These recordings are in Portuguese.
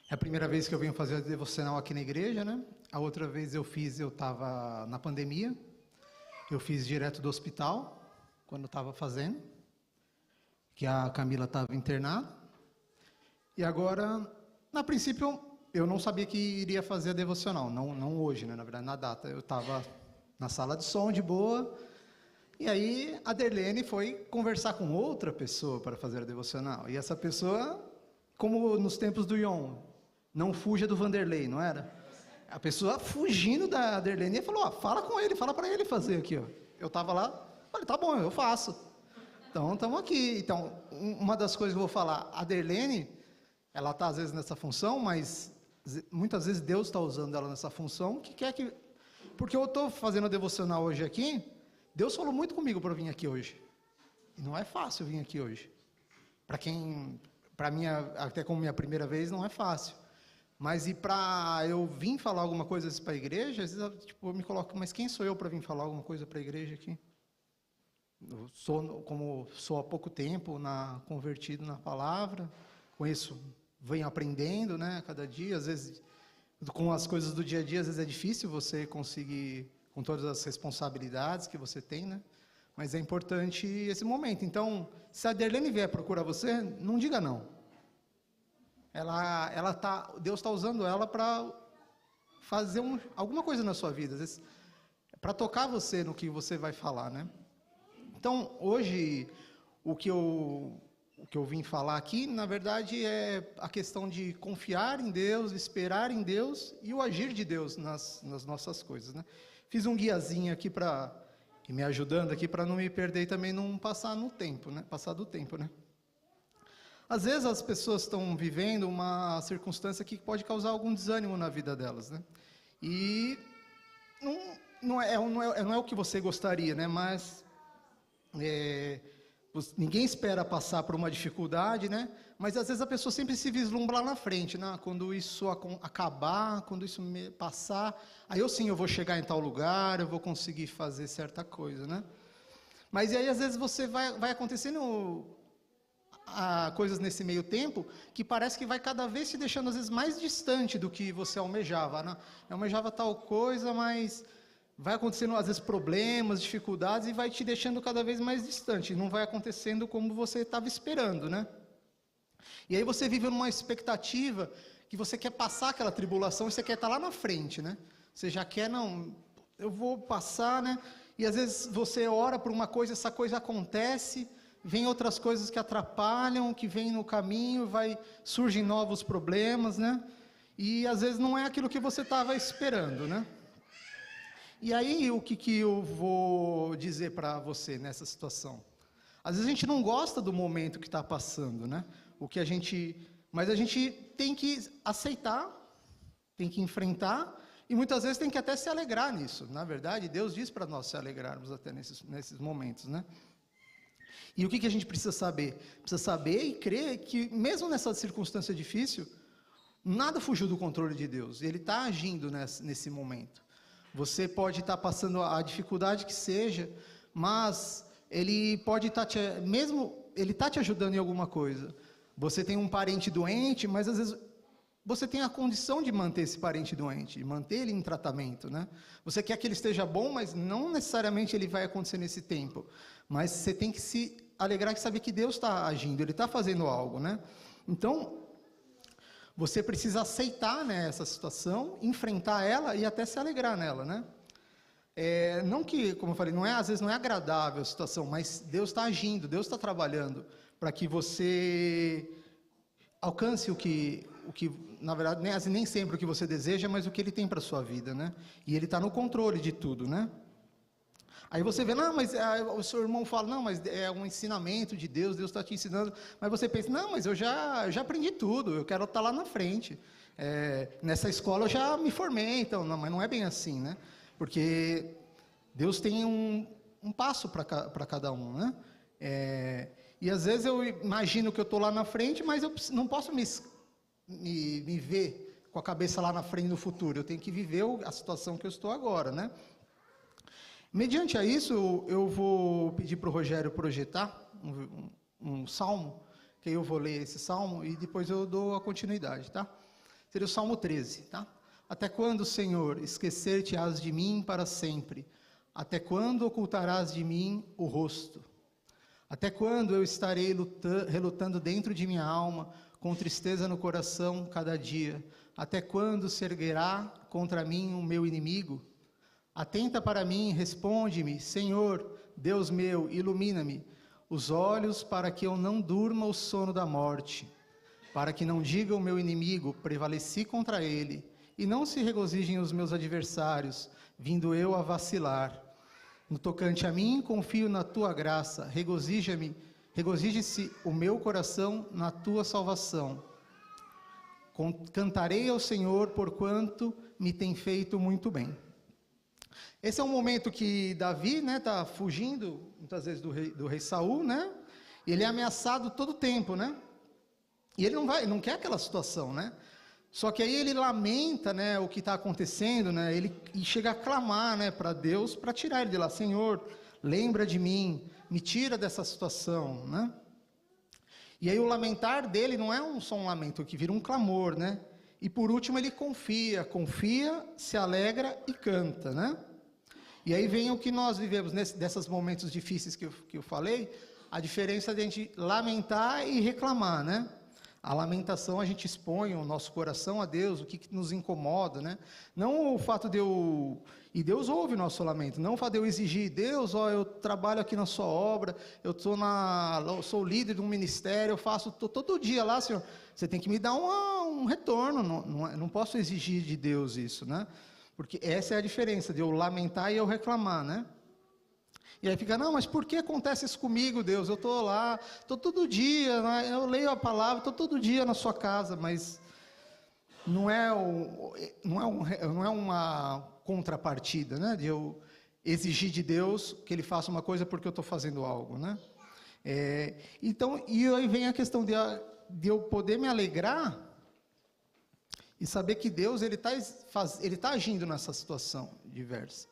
É a primeira vez que eu venho fazer a devocional aqui na igreja, né? A outra vez eu estava na pandemia, eu fiz direto do hospital, quando eu estava fazendo, que a Camila estava internada. E agora, na princípio, eu não sabia que iria fazer a devocional, não hoje, né? Na verdade, na data. Eu estava na sala de som, de boa, e aí a Derlene foi conversar com outra pessoa para fazer a devocional. E essa pessoa, como nos tempos do Ion, não fuja do Vanderlei, não era? A pessoa fugindo da Derlene e falou, ó, fala com ele, fala para ele fazer aqui, ó. Eu estava lá, falei, tá bom, eu faço. Então, estamos aqui. Então, uma das coisas que eu vou falar, a Derlene, ela está às vezes nessa função, mas muitas vezes Deus está usando ela nessa função, que quer que... Porque eu estou fazendo a devocional hoje aqui, Deus falou muito comigo para vir aqui hoje. E não é fácil vir aqui hoje. Para mim, até como minha primeira vez, não é fácil. Mas e para eu vir falar alguma coisa para a igreja, às vezes eu me coloco, mas quem sou eu para vir falar alguma coisa para a igreja aqui? Como sou há pouco tempo convertido na palavra, venho aprendendo, né, cada dia, às vezes com as coisas do dia a dia, às vezes é difícil você conseguir, com todas as responsabilidades que você tem, né, mas é importante esse momento. Então, se a Derlene vier procurar você, não diga não. Deus está usando ela para fazer alguma coisa na sua vida, às vezes, para tocar você no que você vai falar, né? Então, hoje, o que eu vim falar aqui, na verdade, é a questão de confiar em Deus, esperar em Deus e o agir de Deus nas nossas coisas, né? Fiz um guiazinho aqui e me ajudando aqui para não me perder e também não passar do tempo, né? Às vezes as pessoas estão vivendo uma circunstância que pode causar algum desânimo na vida delas, né? E não é o que você gostaria, né? Mas ninguém espera passar por uma dificuldade, né? Mas às vezes a pessoa sempre se vislumbra lá na frente, né? Quando isso acabar, quando isso passar, aí eu vou chegar em tal lugar, eu vou conseguir fazer certa coisa, né? Mas e aí às vezes você vai acontecendo coisas nesse meio tempo que parece que vai cada vez te deixando às vezes mais distante do que você almejava, né? Eu almejava tal coisa, mas vai acontecendo às vezes problemas, dificuldades e vai te deixando cada vez mais distante, não vai acontecendo como você estava esperando, né? E aí você vive numa expectativa que você quer passar aquela tribulação e você quer estar lá na frente, né? Você já quer, não, eu vou passar, né? E às vezes você ora por uma coisa, essa coisa acontece, vem outras coisas que atrapalham, que vêm no caminho, surgem novos problemas, né? E às vezes não é aquilo que você estava esperando, né? E aí, o que eu vou dizer para você nessa situação? Às vezes a gente não gosta do momento que está passando, né? Mas a gente tem que aceitar, tem que enfrentar, e muitas vezes tem que até se alegrar nisso. Na verdade, Deus diz para nós se alegrarmos até nesses momentos, né? E o que a gente precisa saber? Precisa saber e crer que, mesmo nessa circunstância difícil, nada fugiu do controle de Deus. Ele está agindo nesse momento. Você pode estar passando a dificuldade que seja, mas Ele pode estar Ele está te ajudando em alguma coisa. Você tem um parente doente, mas às vezes você tem a condição de manter esse parente doente, de manter ele em tratamento, né? Você quer que ele esteja bom, mas não necessariamente ele vai acontecer nesse tempo. Mas você tem que se alegrar e saber que Deus está agindo, Ele está fazendo algo, né? Então, você precisa aceitar, né, essa situação, enfrentar ela e até se alegrar nela, né? Não que, como eu falei, às vezes não é agradável a situação, mas Deus está agindo, Deus está trabalhando para que você alcance o que na verdade, nem sempre o que você deseja, mas o que Ele tem para a sua vida, né? E Ele está no controle de tudo, né? Aí você vê, não, mas o seu irmão fala, não, mas é um ensinamento de Deus, Deus está te ensinando. Mas você pensa, não, mas eu já aprendi tudo, eu quero estar lá na frente. Nessa escola eu já me formei, então, não, mas não é bem assim, né? Porque Deus tem um passo para cada um, né? E às vezes eu imagino que eu estou lá na frente, mas eu não posso me ver com a cabeça lá na frente no futuro. Eu tenho que viver a situação que eu estou agora, né? Mediante a isso, eu vou pedir para o Rogério projetar um salmo, que aí eu vou ler esse salmo e depois eu dou a continuidade, tá? seria o Salmo 13, tá? Até quando, Senhor, esquecer-te-ás de mim para sempre? Até quando ocultarás de mim o rosto? Até quando eu estarei relutando dentro de minha alma, com tristeza no coração cada dia? Até quando se erguerá contra mim o meu inimigo? Atenta para mim, responde-me, Senhor, Deus meu, ilumina-me os olhos para que eu não durma o sono da morte, para que não diga o meu inimigo, prevaleci contra ele, e não se regozijem os meus adversários, vindo eu a vacilar. No tocante a mim, confio na tua graça, regozije-se o meu coração na tua salvação. Cantarei ao Senhor, porquanto me tem feito muito bem. Esse é um momento que Davi, né, está fugindo, muitas vezes, do rei Saul, né? E ele é ameaçado todo o tempo, né? E ele não quer aquela situação, né? Só que aí ele lamenta, né, o que está acontecendo, né? E chega a clamar, né, para Deus, para tirar ele de lá. Senhor, lembra de mim, me tira dessa situação, né? E aí o lamentar dele não é só um lamento, que vira um clamor, né? E por último ele confia, se alegra e canta, né? E aí vem o que nós vivemos desses momentos difíceis que eu falei, a diferença de a gente lamentar e reclamar, né? A lamentação, a gente expõe o nosso coração a Deus, o que nos incomoda, né? Não o fato de eu... E Deus ouve o nosso lamento, não o fato de eu exigir, Deus, eu trabalho aqui na sua obra, eu sou líder de um ministério, estou todo dia lá, Senhor, você tem que me dar um retorno, não posso exigir de Deus isso, né? Porque essa é a diferença de eu lamentar e eu reclamar, né? E aí fica, não, mas por que acontece isso comigo, Deus? Eu estou lá, estou todo dia, né? Eu leio a palavra, estou todo dia na sua casa, mas não é uma contrapartida, né? De eu exigir de Deus que Ele faça uma coisa porque eu estou fazendo algo, né? Então, e aí vem a questão de eu poder me alegrar e saber que Deus ele tá agindo nessa situação diversa.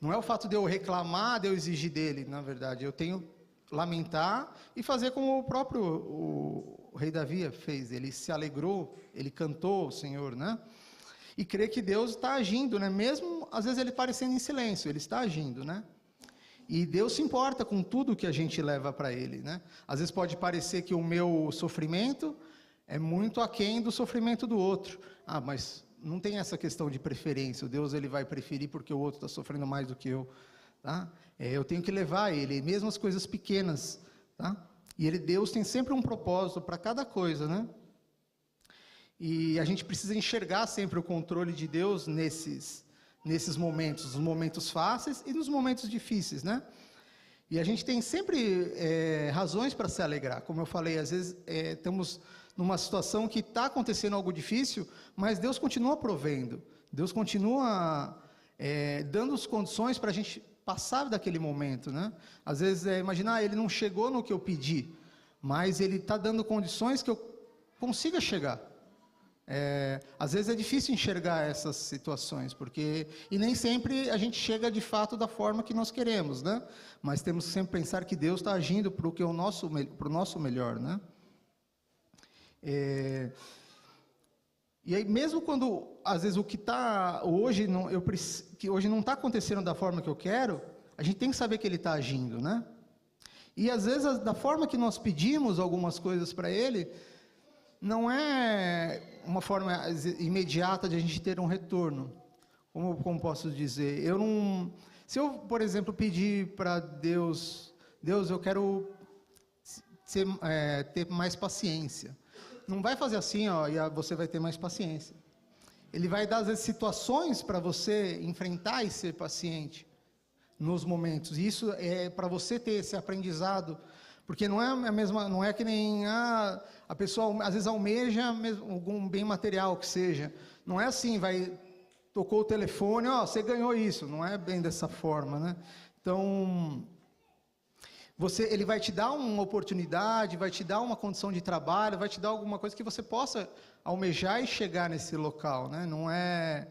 Não é o fato de eu reclamar, de eu exigir dele, na verdade. Eu tenho lamentar e fazer como o rei Davi fez. Ele se alegrou, ele cantou o Senhor, né? E crer que Deus está agindo, né? Mesmo, às vezes, ele parecendo em silêncio, ele está agindo, né? E Deus se importa com tudo que a gente leva para Ele, né? Às vezes pode parecer que o meu sofrimento é muito aquém do sofrimento do outro. Mas não tem essa questão de preferência. O Deus ele vai preferir porque o outro está sofrendo mais do que eu, tá? Eu tenho que levar Ele, mesmo as coisas pequenas, tá? E Deus tem sempre um propósito para cada coisa, né? E a gente precisa enxergar sempre o controle de Deus nesses momentos, nos momentos fáceis e nos momentos difíceis, né? E a gente tem sempre razões para se alegrar. Como eu falei, às vezes estamos numa situação que está acontecendo algo difícil, mas Deus continua provendo. Deus continua dando as condições para a gente passar daquele momento, né? Às vezes, imaginar, ele não chegou no que eu pedi, mas ele está dando condições que eu consiga chegar. Às vezes é difícil enxergar essas situações, e nem sempre a gente chega de fato da forma que nós queremos, né? Mas temos que sempre pensar que Deus está agindo para o nosso melhor, né? E aí, mesmo quando, às vezes, o que está hoje, que hoje não está acontecendo da forma que eu quero, a gente tem que saber que Ele está agindo, né? E, às vezes, da forma que nós pedimos algumas coisas para Ele, não é uma forma imediata de a gente ter um retorno. Como posso dizer? Se eu, por exemplo, pedir para Deus, eu quero ter mais paciência. Não vai fazer assim, e você vai ter mais paciência. Ele vai dar, às vezes, situações para você enfrentar e ser paciente nos momentos. E isso é para você ter esse aprendizado, porque não é a mesma, não é que nem a pessoa às vezes almeja algum bem material que seja. Não é assim, tocou o telefone, você ganhou isso. Não é bem dessa forma, né? Então, ele vai te dar uma oportunidade, vai te dar uma condição de trabalho, vai te dar alguma coisa que você possa almejar e chegar nesse local, né? Não é...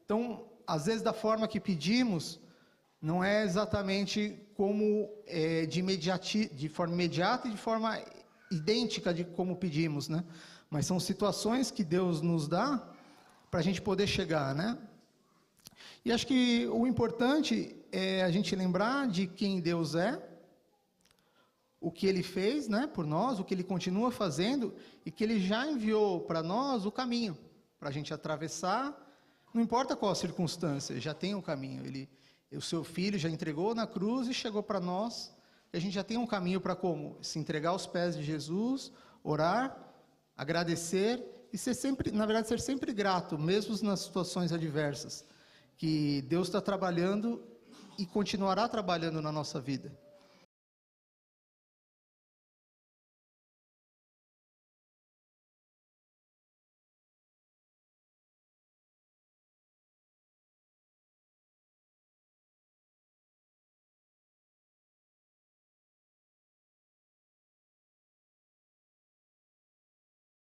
Então, às vezes, da forma que pedimos, não é exatamente como de forma imediata e de forma idêntica de como pedimos, né? mas são situações que Deus nos dá para a gente poder chegar, né? E acho que o importante é a gente lembrar de quem Deus é, o que Ele fez, né, por nós, o que Ele continua fazendo, e que Ele já enviou para nós o caminho, para a gente atravessar, não importa qual a circunstância, já tem um caminho. O seu Filho já entregou na cruz e chegou para nós, e a gente já tem um caminho para como? Se entregar aos pés de Jesus, orar, agradecer, e ser sempre, na verdade, ser sempre grato, mesmo nas situações adversas, que Deus está trabalhando e continuará trabalhando na nossa vida.